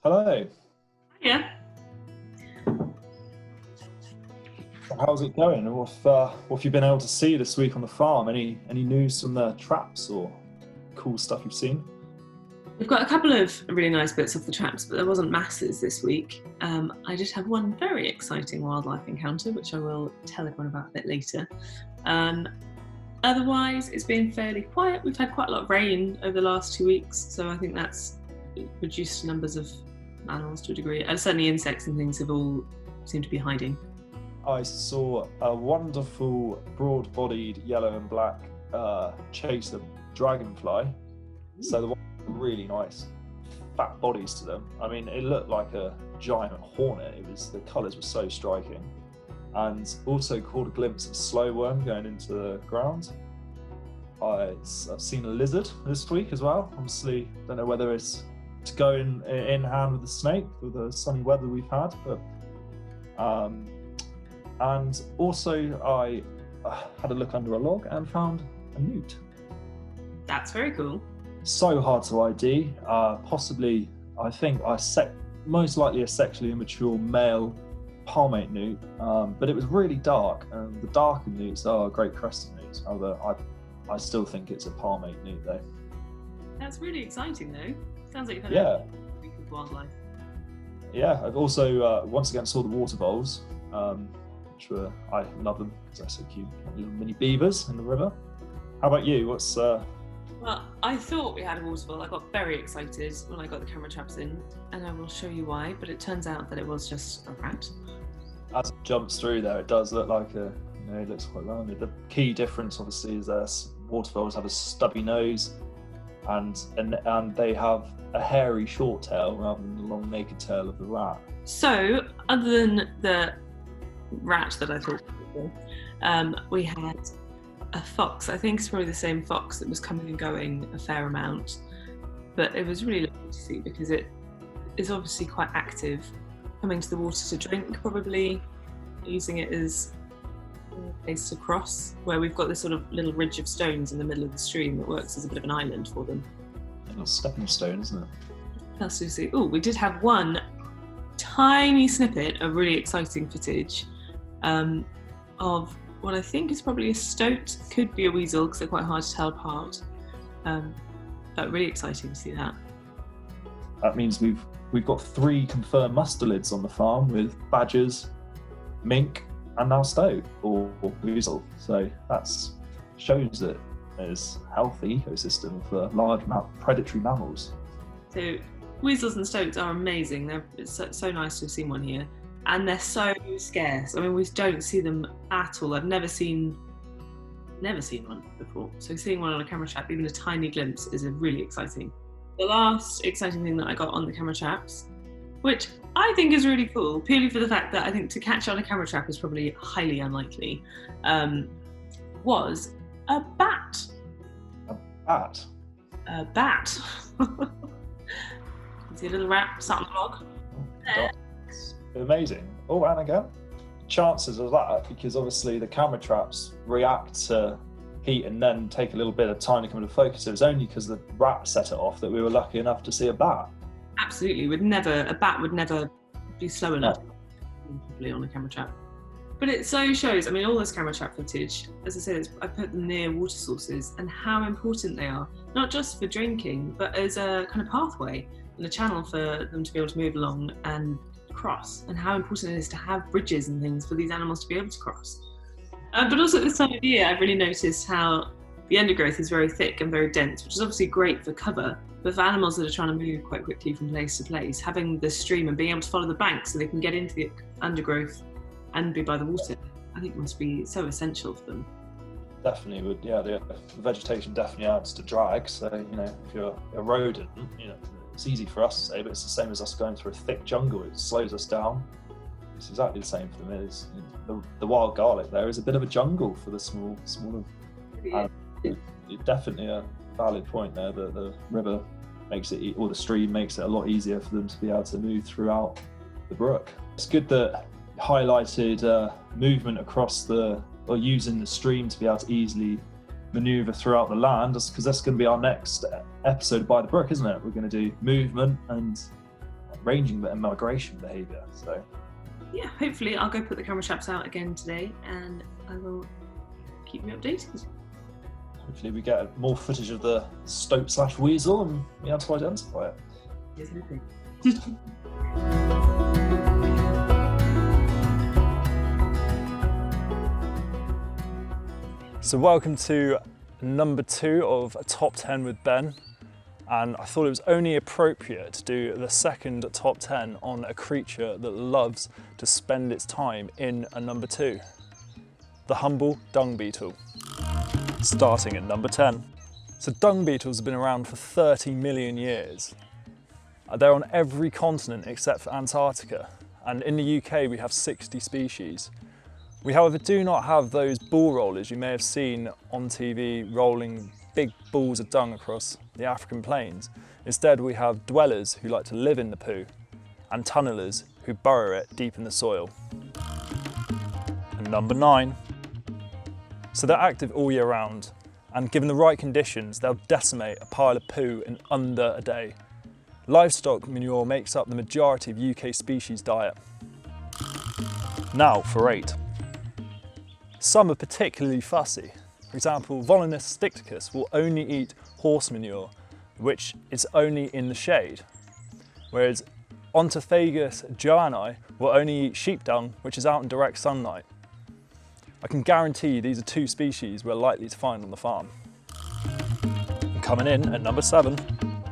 Hello. Yeah. How's it going? And what have you been able to see this week on the farm? Any news from the traps or cool stuff you've seen? We've got a couple of really nice bits off the traps, but there wasn't masses this week. I did have one very exciting wildlife encounter, which I will tell everyone about a bit later. Otherwise, it's been fairly quiet. We've had quite a lot of rain over the last 2 weeks, so I think that's reduced numbers of animals to a degree. Certainly insects and things have all seemed to be hiding. I saw a wonderful broad-bodied yellow and black chase a dragonfly. So the one with really nice fat bodies to them. I mean, it looked like a giant hornet. The colours were so striking. And also caught a glimpse of slow worm going into the ground. I've seen a lizard this week as well. Obviously, don't know whether it's to go in hand with the snake with the sunny weather we've had, but and also I had a look under a log and found a newt. That's very cool. So hard to ID. Possibly, I think most likely a sexually immature male palmate newt, but it was really dark, and the darker newts are great crested newts. However, I still think it's a palmate newt though. That's really exciting though. Sounds like you've had Yeah. a week of wildlife. Yeah, I've also once again saw the water voles, which I love them because they're so cute, little mini beavers in the river. How about you? What's Well, I thought we had a waterfall. I got very excited when I got the camera traps in, and I will show you why, but it turns out that it was just a rat. as it jumps through there? It does look like it looks quite rounded. The key difference, obviously, is that water voles have a stubby nose, and they have a hairy short tail rather than the long naked tail of the rat. So, other than the rat that I thought we had a fox. I think it's probably the same fox that was coming and going a fair amount, but it was really lovely to see because it is obviously quite active, coming to the water to drink, probably using it as a place to cross, where we've got this sort of little ridge of stones in the middle of the stream that works as a bit of an island for them. A little stepping stone, isn't it? That's Susie. Oh, we did have one tiny snippet of really exciting footage of what I think is probably a stoat, could be a weasel because they're quite hard to tell apart. But really exciting to see that. That means we've got 3 confirmed mustelids on the farm with badgers, mink, and now stoat or weasel. So that shows that there's a healthy ecosystem for large predatory mammals. So weasels and stoats are amazing. It's so nice to have seen one here. And they're so scarce. I mean, we don't see them at all. I've never seen one before. So seeing one on a camera trap, even a tiny glimpse, is really exciting. The last exciting thing that I got on the camera traps, which I think is really cool, purely for the fact that I think to catch on a camera trap is probably highly unlikely, was a bat. A bat? A bat. See a little rat sat on the log. That's amazing. Oh, and again, chances of that, because obviously the camera traps react to heat and then take a little bit of time to come into focus. It was only because the rat set it off that we were lucky enough to see a bat. Absolutely, a bat would never be slow enough probably on a camera trap. But it so shows, I mean, all this camera trap footage, as I said, I put them near water sources and how important they are, not just for drinking, but as a kind of pathway and a channel for them to be able to move along and cross, and how important it is to have bridges and things for these animals to be able to cross. But also at this time of year, I've really noticed how the undergrowth is very thick and very dense, which is obviously great for cover, but for animals that are trying to move quite quickly from place to place, having the stream and being able to follow the bank so they can get into the undergrowth and be by the water, I think must be so essential for them. Definitely would, yeah. The vegetation definitely adds to drag. So, if you're a rodent, it's easy for us to say, but it's the same as us going through a thick jungle. It slows us down. It's exactly the same for them. It is the wild garlic. There is a bit of a jungle for the smaller. It's definitely a valid point there that the river makes it, or the stream makes it a lot easier for them to be able to move throughout the brook. It's good that you highlighted movement across or using the stream to be able to easily maneuver throughout the land, because that's going to be our next episode by the brook, isn't it? We're going to do movement and ranging and migration behaviour. So yeah, hopefully I'll go put the camera traps out again today, and I will keep you updated. hopefully we get more footage of the stoat/weasel and be able to identify it. Yes, okay. So welcome to number 2 of Top 10 with Ben, and I thought it was only appropriate to do the second top 10 on a creature that loves to spend its time in a number 2, the humble dung beetle. Starting at number 10. So dung beetles have been around for 30 million years. They're on every continent except for Antarctica, and in the UK we have 60 species. We, however, do not have those bull rollers you may have seen on TV rolling big balls of dung across the African plains. Instead, we have dwellers who like to live in the poo and tunnelers who burrow it deep in the soil. And number 9. So they're active all year round, and given the right conditions, they'll decimate a pile of poo in under a day. Livestock manure makes up the majority of UK species diet. Now for 8. Some are particularly fussy. For example, Volanus stichicus will only eat horse manure, which is only in the shade, whereas Ontophagus joanni will only eat sheep dung, which is out in direct sunlight. I can guarantee these are 2 species we're likely to find on the farm. And coming in at number 7,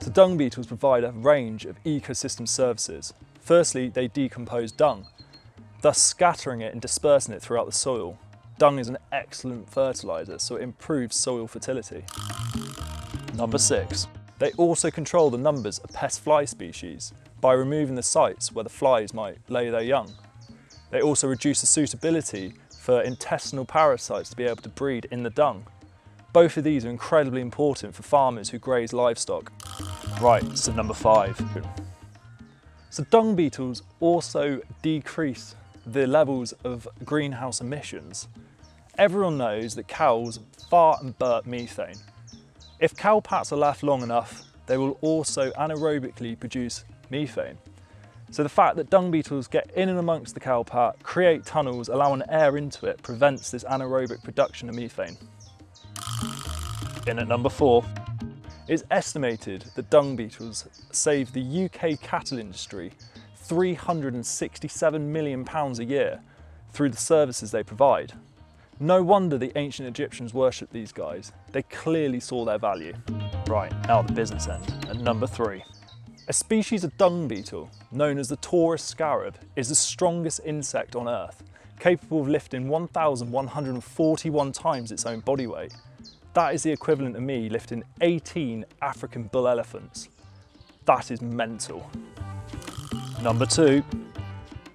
so dung beetles provide a range of ecosystem services. Firstly, they decompose dung, thus scattering it and dispersing it throughout the soil. Dung is an excellent fertiliser, so it improves soil fertility. Number 6. They also control the numbers of pest fly species by removing the sites where the flies might lay their young. They also reduce the suitability for intestinal parasites to be able to breed in the dung. Both of these are incredibly important for farmers who graze livestock. Right, so number 5. So dung beetles also decrease the levels of greenhouse emissions. Everyone knows that cows fart and burp methane. If cow pats are left long enough, they will also anaerobically produce methane. So the fact that dung beetles get in and amongst the cow pat, create tunnels, allowing air into it, prevents this anaerobic production of methane. In at number 4, it's estimated that dung beetles save the UK cattle industry £367 million a year through the services they provide. No wonder the ancient Egyptians worshipped these guys. They clearly saw their value. Right, now the business end. At number 3. A species of dung beetle, known as the Taurus scarab, is the strongest insect on Earth, capable of lifting 1,141 times its own body weight. That is the equivalent of me lifting 18 African bull elephants. That is mental. Number 2.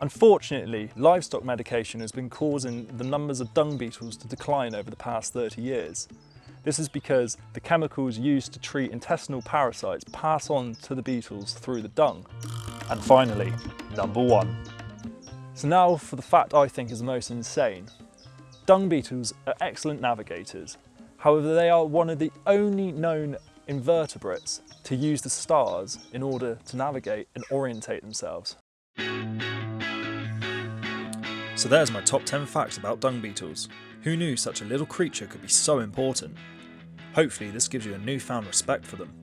Unfortunately, livestock medication has been causing the numbers of dung beetles to decline over the past 30 years. This is because the chemicals used to treat intestinal parasites pass on to the beetles through the dung. And finally, number 1. So now for the fact I think is the most insane. Dung beetles are excellent navigators. However, they are one of the only known invertebrates to use the stars in order to navigate and orientate themselves. So there's my top 10 facts about dung beetles. Who knew such a little creature could be so important? Hopefully this gives you a newfound respect for them.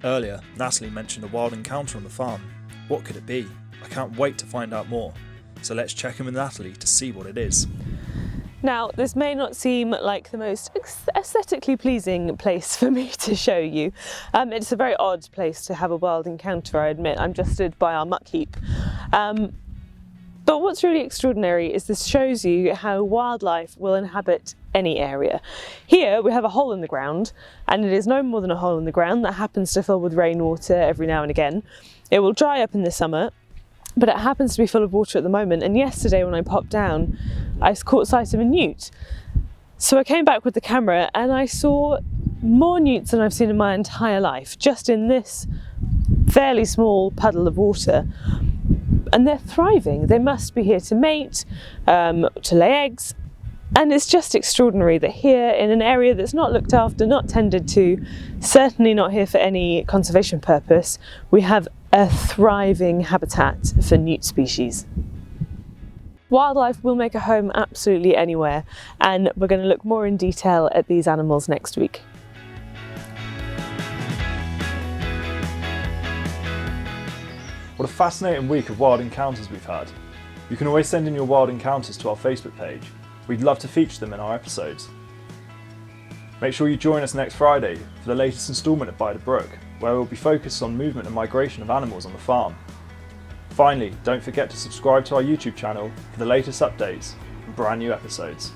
Earlier, Natalie mentioned a wild encounter on the farm. What could it be? I can't wait to find out more. So let's check in with Natalie to see what it is. Now, this may not seem like the most aesthetically pleasing place for me to show you. It's a very odd place to have a wild encounter, I admit. I'm just stood by our muck heap. But what's really extraordinary is this shows you how wildlife will inhabit any area. Here we have a hole in the ground, and it is no more than a hole in the ground that happens to fill with rainwater every now and again. It will dry up in the summer, but it happens to be full of water at the moment, and yesterday when I popped down I caught sight of a newt. So I came back with the camera and I saw more newts than I've seen in my entire life, just in this fairly small puddle of water. And they're thriving. They must be here to mate, to lay eggs. And it's just extraordinary that here in an area that's not looked after, not tended to, certainly not here for any conservation purpose, we have a thriving habitat for newt species. Wildlife will make a home absolutely anywhere, and we're going to look more in detail at these animals next week. What a fascinating week of wild encounters we've had. You can always send in your wild encounters to our Facebook page. We'd love to feature them in our episodes. Make sure you join us next Friday for the latest instalment of By the Brook, where we'll be focused on movement and migration of animals on the farm. Finally, don't forget to subscribe to our YouTube channel for the latest updates and brand new episodes.